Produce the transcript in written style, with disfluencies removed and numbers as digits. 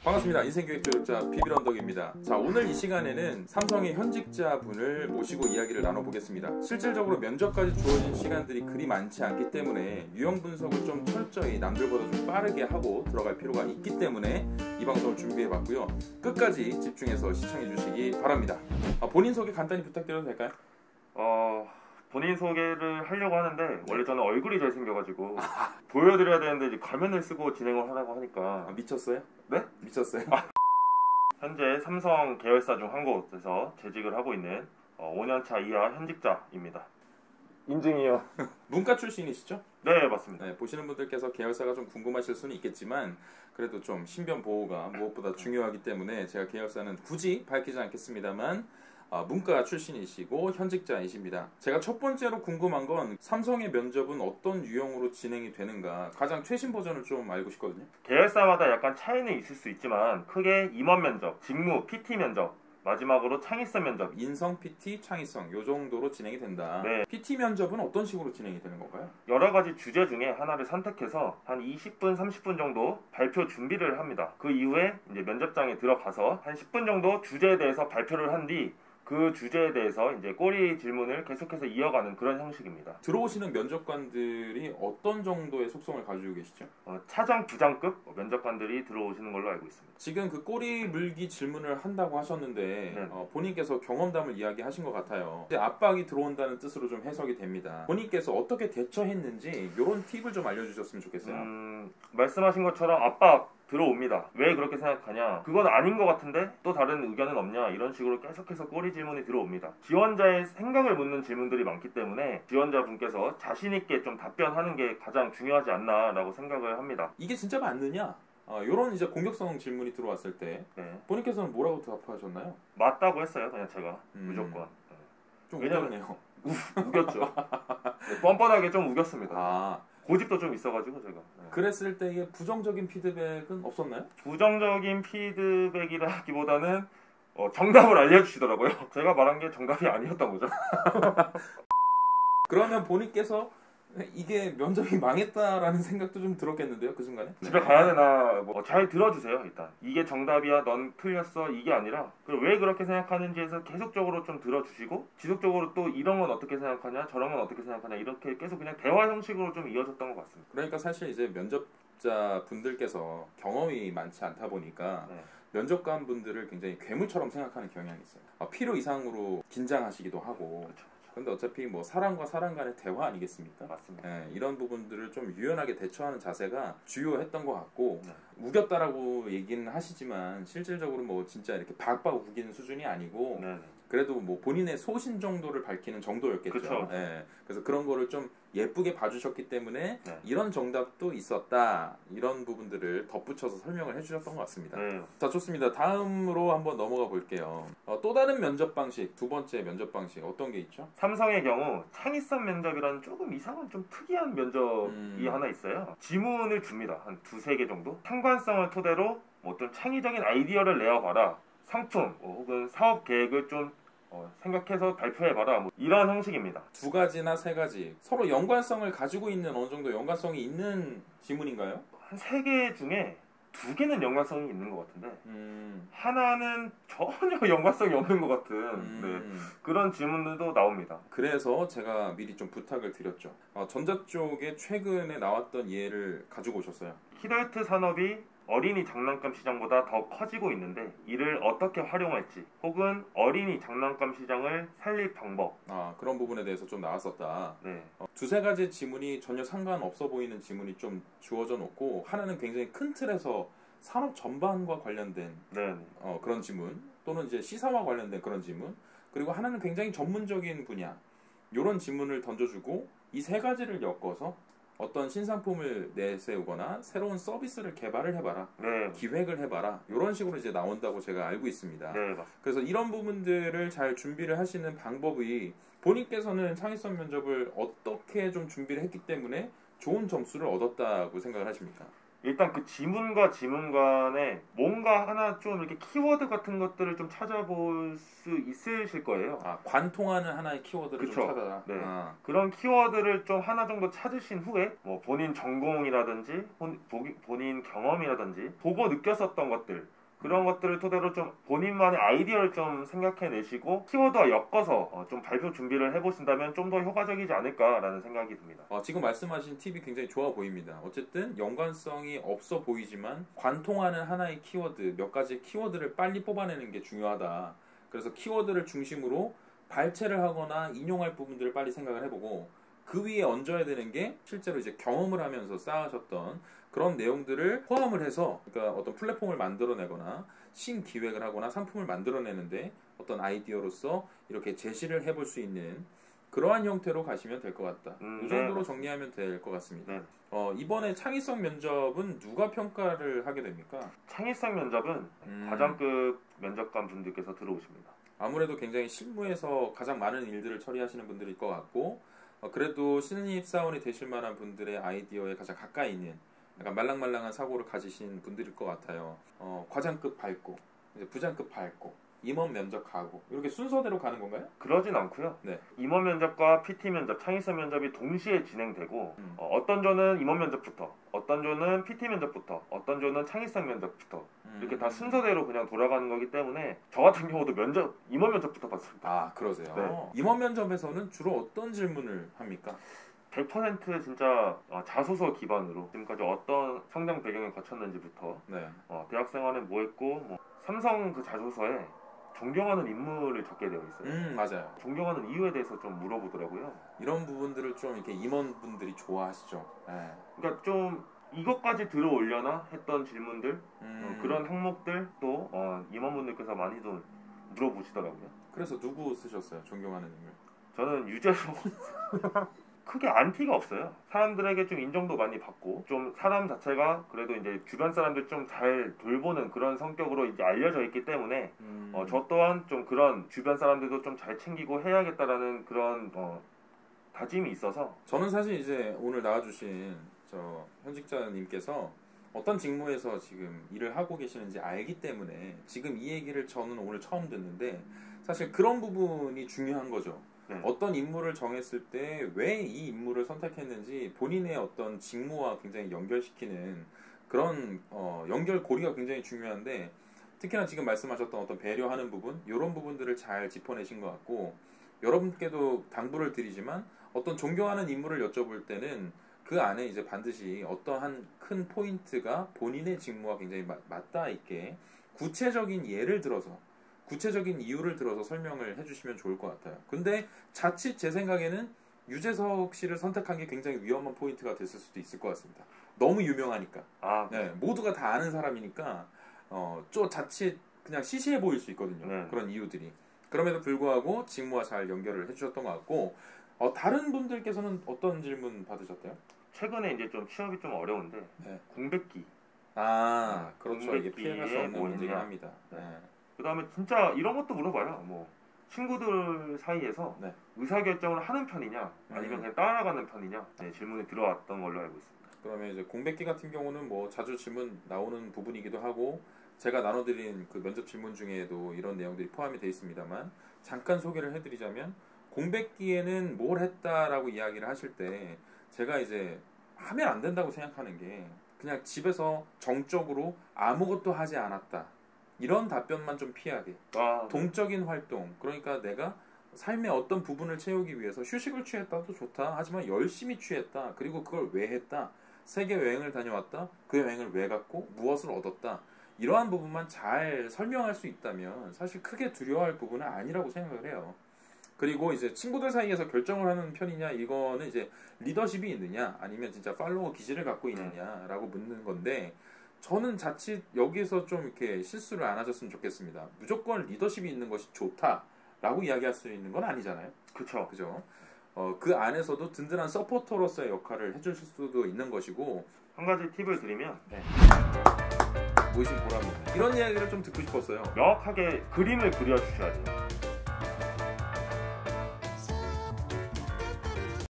반갑습니다. 인생교육조력자 비비런덕입니다. 자, 오늘 이 시간에는 삼성의 현직자분을 모시고 이야기를 나눠보겠습니다. 실질적으로 면접까지 주어진 시간들이 그리 많지 않기 때문에 유형 분석을 좀 철저히 남들보다 좀 빠르게 하고 들어갈 필요가 있기 때문에 이 방송을 준비해봤고요. 끝까지 집중해서 시청해주시기 바랍니다. 본인 소개 간단히 부탁드려도 될까요? 본인 소개를 하려고 하는데 원래 저는 얼굴이 잘생겨가지고 보여드려야 되는데 이제 가면을 쓰고 진행을 하라고 하니까 미쳤어요? 네? 미쳤어요? 현재 삼성 계열사 중 한 곳에서 재직을 하고 있는 5년차 이하 현직자입니다. 인증이요. 문과 출신이시죠? 네, 맞습니다. 네, 보시는 분들께서 계열사가 좀 궁금하실 수는 있겠지만 그래도 좀 신변 보호가 무엇보다 중요하기 때문에 제가 계열사는 굳이 밝히지 않겠습니다만 문과 출신이시고 현직자이십니다. 제가 첫 번째로 궁금한 건 삼성의 면접은 어떤 유형으로 진행이 되는가, 가장 최신 버전을 좀 알고 싶거든요. 계열사마다 약간 차이는 있을 수 있지만 크게 임원 면접, 직무, PT 면접, 마지막으로 창의성 면접, 인성, PT, 창의성 요 정도로 진행이 된다. 네. PT 면접은 어떤 식으로 진행이 되는 건가요? 여러 가지 주제 중에 하나를 선택해서 한 20분, 30분 정도 발표 준비를 합니다. 그 이후에 이제 면접장에 들어가서 한 10분 정도 주제에 대해서 발표를 한 뒤 그 주제에 대해서 이제 꼬리 질문을 계속해서 이어가는 그런 형식입니다. 들어오시는 면접관들이 어떤 정도의 속성을 가지고 계시죠? 차장, 부장급 면접관들이 들어오시는 걸로 알고 있습니다. 지금 그 꼬리 물기 질문을 한다고 하셨는데 네. 본인께서 경험담을 이야기하신 것 같아요. 이제 압박이 들어온다는 뜻으로 좀 해석이 됩니다. 본인께서 어떻게 대처했는지 이런 팁을 좀 알려주셨으면 좋겠어요. 말씀하신 것처럼 압박 들어옵니다. 왜 그렇게 생각하냐? 그건 아닌 것 같은데 또 다른 의견은 없냐? 이런 식으로 계속해서 꼬리 질문이 들어옵니다. 지원자의 생각을 묻는 질문들이 많기 때문에 지원자분께서 자신있게 좀 답변하는 게 가장 중요하지 않나라고 생각을 합니다. 이게 진짜 맞느냐? 이런 이제 공격성 질문이 들어왔을 때 네. 본인께서는 뭐라고 답하셨나요? 맞다고 했어요. 그냥 제가 무조건. 좀 왜냐면- 우겼네요. 우겼죠. 네, 뻔뻔하게 좀 우겼습니다. 고집도 좀 있어가지고 제가. 네. 그랬을 때의 부정적인 피드백은 없었나요? 부정적인 피드백이라기보다는 정답을 알려주시더라고요. 제가 말한 게 정답이 아니었던 거죠. 그러면 본인께서 이게 면접이 망했다라는 생각도 좀 들었겠는데요, 그 순간에? 집에 가야 되나 잘 들어주세요. 일단 이게 정답이야, 넌 틀렸어, 이게 아니라 왜 그렇게 생각하는지에서 계속적으로 좀 들어주시고 지속적으로 또 이런 건 어떻게 생각하냐, 저런 건 어떻게 생각하냐, 이렇게 계속 그냥 대화 형식으로 좀 이어졌던 것 같습니다. 그러니까 사실 이제 면접자 분들께서 경험이 많지 않다 보니까 네. 면접관 분들을 굉장히 괴물처럼 생각하는 경향이 있어요. 필요 이상으로 긴장하시기도 하고. 그렇죠. 근데 어차피 뭐 사람과 사람 간의 대화 아니겠습니까? 맞습니다. 네, 이런 부분들을 좀 유연하게 대처하는 자세가 주요했던 것 같고, 네. 우겼다라고 얘기는 하시지만 실질적으로 뭐 진짜 이렇게 박박 우기는 수준이 아니고 네. 그래도 뭐 본인의 소신 정도를 밝히는 정도였겠죠. 그쵸. 예, 그래서 그런 거를 좀 예쁘게 봐주셨기 때문에 네. 이런 정답도 있었다, 이런 부분들을 덧붙여서 설명을 해주셨던 것 같습니다. 네. 자, 좋습니다. 다음으로 한번 넘어가 볼게요. 또 다른 면접 방식, 두 번째 면접 방식 어떤 게 있죠? 삼성의 경우 창의성 면접이라는 조금 이상한 좀 특이한 면접이 하나 있어요. 지문을 줍니다. 한 두세 개 정도. 상관성을 토대로 어떤 창의적인 아이디어를 내어봐라. 상품 혹은 사업 계획을 좀 생각해서 발표해봐라. 이런 형식입니다. 두 가지나 세 가지 서로 연관성을 가지고 있는 어느 정도 연관성이 있는 지문인가요? 한 세 개 중에 두 개는 연관성이 있는 것 같은데 하나는 전혀 연관성이 없는 것 같은 네, 그런 질문들도 나옵니다. 그래서 제가 미리 좀 부탁을 드렸죠. 전자 쪽에 최근에 나왔던 예를 가지고 오셨어요. 키덜트 산업이 어린이 장난감 시장보다 더 커지고 있는데 이를 어떻게 활용할지 혹은 어린이 장난감 시장을 살릴 방법 그런 부분에 대해서 좀 나왔었다. 네. 두세 가지 지문이 전혀 상관없어 보이는 지문이 좀 주어져 놓고 하나는 굉장히 큰 틀에서 산업 전반과 관련된 네. 그런 지문 또는 이제 시사와 관련된 그런 지문, 그리고 하나는 굉장히 전문적인 분야, 이런 지문을 던져주고 이 세 가지를 엮어서 어떤 신상품을 내세우거나 새로운 서비스를 개발을 해봐라, 네. 기획을 해봐라, 이런 식으로 이제 나온다고 제가 알고 있습니다. 네, 맞습니다. 그래서 이런 부분들을 잘 준비를 하시는 방법이, 본인께서는 창의성 면접을 어떻게 좀 준비를 했기 때문에 좋은 점수를 얻었다고 생각을 하십니까? 일단 그 지문과 지문 간에 뭔가 뭔가 하나 좀 이렇게 키워드 같은 것들을 좀 찾아볼 수 있으실 거예요. 아, 관통하는 하나의 키워드를 그쵸. 좀 찾아라. 네. 아. 그런 키워드를 좀 하나 정도 찾으신 후에 뭐 본인 전공이라든지 본인 경험이라든지 보고 느꼈었던 것들, 그런 것들을 토대로 좀 본인만의 아이디어를 좀 생각해내시고 키워드와 엮어서 좀 발표 준비를 해보신다면 좀 더 효과적이지 않을까라는 생각이 듭니다. 지금 말씀하신 팁이 굉장히 좋아 보입니다. 어쨌든 연관성이 없어 보이지만 관통하는 하나의 키워드, 몇 가지 키워드를 빨리 뽑아내는 게 중요하다. 그래서 키워드를 중심으로 발췌를 하거나 인용할 부분들을 빨리 생각을 해보고 그 위에 얹어야 되는 게 실제로 이제 경험을 하면서 쌓으셨던 그런 내용들을 포함을 해서, 그러니까 어떤 플랫폼을 만들어내거나 신기획을 하거나 상품을 만들어내는데 어떤 아이디어로서 이렇게 제시를 해볼 수 있는 그러한 형태로 가시면 될 것 같다. 이 정도로 네. 정리하면 될 것 같습니다. 네. 이번에 창의성 면접은 누가 평가를 하게 됩니까? 창의성 면접은 과장급 면접관 분들께서 들어오십니다. 아무래도 굉장히 실무에서 가장 많은 일들을 처리하시는 분들일 것 같고, 그래도 신입사원이 되실 만한 분들의 아이디어에 가장 가까이 있는 약간 말랑말랑한 사고를 가지신 분들일 것 같아요. 과장급 밟고, 이제 부장급 밟고, 임원 면접 가고, 이렇게 순서대로 가는 건가요? 그러진 않고요. 네. 임원 면접과 PT 면접, 창의성 면접이 동시에 진행되고 어떤 조는 임원 면접부터, 어떤 조는 PT 면접부터, 어떤 조는 창의성 면접부터 이렇게 다 순서대로 그냥 돌아가는 거기 때문에 저 같은 경우도 임원 면접부터 봤습니다. 아, 그러세요? 네. 임원 면접에서는 주로 어떤 질문을 합니까? 100% 진짜 자소서 기반으로 지금까지 어떤 성장 배경을 거쳤는지부터 네. 대학 생활에 뭐 했고, 뭐 삼성 그 자소서에 존경하는 인물을 적게 되어 있어요. 맞아요. 존경하는 이유에 대해서 좀 물어보더라고요. 이런 부분들을 좀 이렇게 임원분들이 좋아하시죠. 네. 그러니까 좀 이것까지 들어올려나 했던 질문들, 그런 항목들 또 임원분들께서 많이도 물어보시더라고요. 그래서 누구 쓰셨어요? 존경하는 인물. 저는 유재석. 크게 안티가 없어요. 사람들에게 좀 인정도 많이 받고, 좀 사람 자체가 그래도 이제 주변 사람들 좀 잘 돌보는 그런 성격으로 이제 알려져 있기 때문에 저 또한 좀 그런 주변 사람들도 좀 잘 챙기고 해야겠다라는 그런 다짐이 있어서. 저는 사실 이제 오늘 나와주신 저 현직자님께서 어떤 직무에서 지금 일을 하고 계시는지 알기 때문에 지금 이 얘기를 저는 오늘 처음 듣는데, 사실 그런 부분이 중요한 거죠. 네. 어떤 인물을 정했을 때 왜 이 인물을 선택했는지 본인의 어떤 직무와 굉장히 연결시키는 그런 연결고리가 굉장히 중요한데, 특히나 지금 말씀하셨던 어떤 배려하는 부분, 이런 부분들을 잘 짚어내신 것 같고, 여러분께도 당부를 드리지만 어떤 존경하는 인물을 여쭤볼 때는 그 안에 이제 반드시 어떠한 큰 포인트가 본인의 직무와 굉장히 맞닿아 있게 구체적인 예를 들어서, 구체적인 이유를 들어서 설명을 해주시면 좋을 것 같아요. 근데 자칫 제 생각에는 유재석 씨를 선택한 게 굉장히 위험한 포인트가 됐을 수도 있을 것 같습니다. 너무 유명하니까. 네, 모두가 다 아는 사람이니까 좀 자칫 그냥 시시해 보일 수 있거든요. 네. 그런 이유들이. 그럼에도 불구하고 직무와 잘 연결을 해주셨던 것 같고, 다른 분들께서는 어떤 질문 받으셨대요? 최근에 이제 좀 취업이 좀 어려운데, 네. 공백기. 그렇죠. 이게 피해갈 수 없는 뭐 문제긴 있냐. 합니다. 네. 그 다음에 진짜 이런 것도 물어봐요. 뭐 친구들 사이에서 네. 의사결정을 하는 편이냐, 아니면 그냥 따라가는 편이냐, 질문이 들어왔던 걸로 알고 있습니다. 그러면 이제 공백기 같은 경우는 뭐 자주 질문 나오는 부분이기도 하고, 제가 나눠드린 그 면접 질문 중에도 이런 내용들이 포함이 되어 있습니다만, 잠깐 소개를 해드리자면, 공백기에는 뭘 했다라고 이야기를 하실 때 제가 이제 하면 안 된다고 생각하는 게, 그냥 집에서 정적으로 아무것도 하지 않았다, 이런 답변만 좀 피하게. 동적인 활동, 그러니까 내가 삶의 어떤 부분을 채우기 위해서 휴식을 취했다도 좋다, 하지만 열심히 취했다, 그리고 그걸 왜 했다, 세계 여행을 다녀왔다, 그 여행을 왜 갔고 무엇을 얻었다, 이러한 부분만 잘 설명할 수 있다면 사실 크게 두려워할 부분은 아니라고 생각을 해요. 그리고 이제 친구들 사이에서 결정을 하는 편이냐, 이거는 이제 리더십이 있느냐, 아니면 진짜 팔로워 기질을 갖고 있느냐라고 묻는 건데, 저는 자칫 여기에서 좀 이렇게 실수를 안 하셨으면 좋겠습니다. 무조건 리더십이 있는 것이 좋다라고 이야기할 수 있는 건 아니잖아요. 그쵸. 그죠? 그 안에서도 든든한 서포터로서의 역할을 해줄 수도 있는 것이고. 한 가지 팁을 드리면, 모이신 보람이 이런 이야기를 좀 듣고 싶었어요. 명확하게 그림을 그려주셔야 돼요.